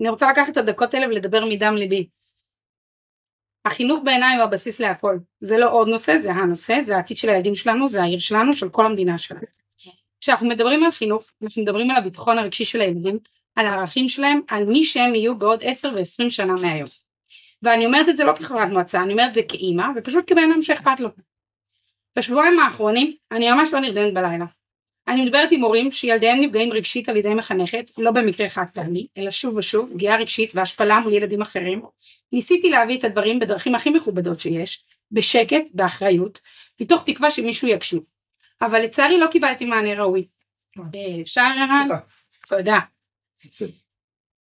אני רוצה לקחת את הדקות האלה ולדבר מדם ליבי. החינוך בעיניי הוא הבסיס להכל. זה לא עוד נושא, זה הנושא, זה העתיד של הילדים שלנו, זה העיר שלנו, של כל המדינה שלנו. כשאנחנו מדברים על חינוך, אנחנו מדברים על הביטחון הרגשי של הילדים, על הערכים שלהם, על מי שהם יהיו בעוד 10 ו-20 שנה מהיום. ואני אומרת את זה לא כחברת מועצה, אני אומרת את זה כאימא, ופשוט כבן אדם שאכפת לו. בשבועיים האחרונים, אני ממש לא נרדמת בלילה. אני מדברת עם הורים שילדיהם נפגעים רגשית על ידי מחנכת, לא במקרה חד פעמי, אלא שוב ושוב, פגיעה רגשית והשפלה מול ילדים אחרים. ניסיתי להביא את הדברים בדרכים הכי מכובדות שיש, בשקט, באחריות, מתוך תקווה שמישהו יקשיב. אבל לצערי לא קיבלתי מענה ראוי. אפשר ערן? תודה.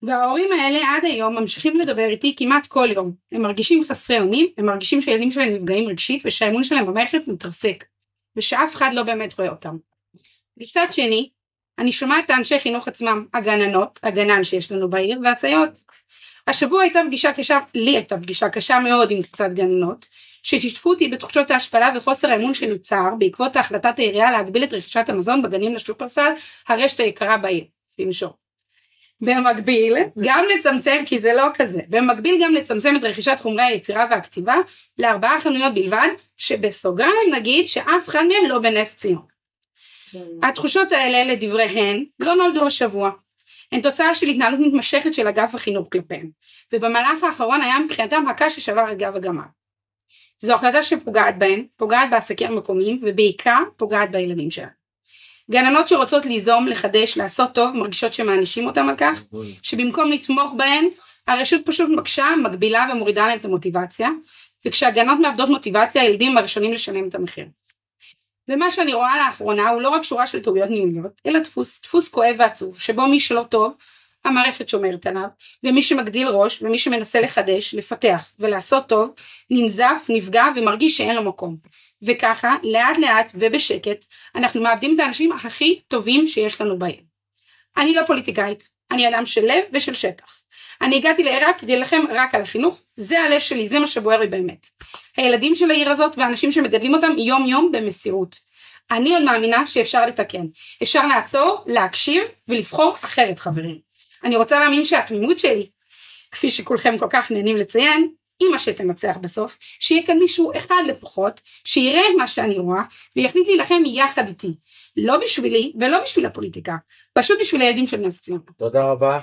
וההורים האלה עד היום ממשיכים לדבר איתי כמעט כל יום. הם מרגישים חסרי אונים, הם מרגישים שהילדים שלהם נפגעים רגשית, ושהאמון שלהם במערכת מתרסק, ושאף אחד לא באמת רואה אותם. מצד שני, אני שומעת את האנשי חינוך עצמם, הגננות, הגנן שיש לנו בעיר, והסייעות. השבוע לי הייתה פגישה קשה מאוד עם קצת גננות, ששיתפו אותי בתחושות ההשפלה וחוסר האמון שנוצר, בעקבות החלטת העירייה להגביל את רכישת המזון בגנים לשופרסל, הרשת היקרה בעיר. במקביל, גם לצמצם, כי זה לא כזה, במקביל גם לצמצם את רכישת חומרי היצירה והכתיבה, ל4 חנויות בלבד, שבסוגריים נגיד שאף אחד מהם לא בנס ציון. התחושות האלה לדבריהן לא נולדו השבוע, הן תוצאה של התנהלות מתמשכת של אגף החינוך כלפיהם, ובמהלך האחרון היה מבחינתם הקש ששבר את גב הגמל. זו החלטה שפוגעת בהן, פוגעת בעסקים המקומיים, ובעיקר פוגעת בילדים שלהם. גננות שרוצות ליזום, לחדש, לעשות טוב, מרגישות שמענישים אותם על כך, שבמקום לתמוך בהן, הרשות פשוט מקשה, מגבילה ומורידה להם את המוטיבציה, וכשהגננות מאבדות מוטיבציה, הילדים הראשונים לשלם את המחיר. ומה שאני רואה לאחרונה הוא לא רק שורה של טעויות ניהוליות, אלא דפוס כואב ועצוב, שבו מי שלא טוב, המערכת שומרת עליו, ומי שמגדיל ראש, ומי שמנסה לחדש, לפתח ולעשות טוב, ננזף, נפגע ומרגיש שאין לו מקום. וככה, לאט לאט ובשקט, אנחנו מאבדים את האנשים הכי טובים שיש לנו בעיר. אני לא פוליטיקאית, אני אדם של לב ושל שטח. אני הגעתי לעירה כדי להילחם רק על החינוך, זה הלב שלי, זה מה שבוער לי באמת. הילדים של העיר הזאת והאנשים שמגדלים אותם יום יום במסירות. אני עוד מאמינה שאפשר לתקן, אפשר לעצור, להקשיב ולבחור אחרת חברים. אני רוצה להאמין שהתמימות שלי, כפי שכולכם כל כך נהנים לציין, אמא שתנצח בסוף, שיהיה כאן מישהו אחד לפחות, שיראה מה שאני רואה, ויחליט להילחם יחד איתי. לא בשבילי ולא בשביל הפוליטיקה, פשוט בשביל הילדים של נס ציון. תודה רבה.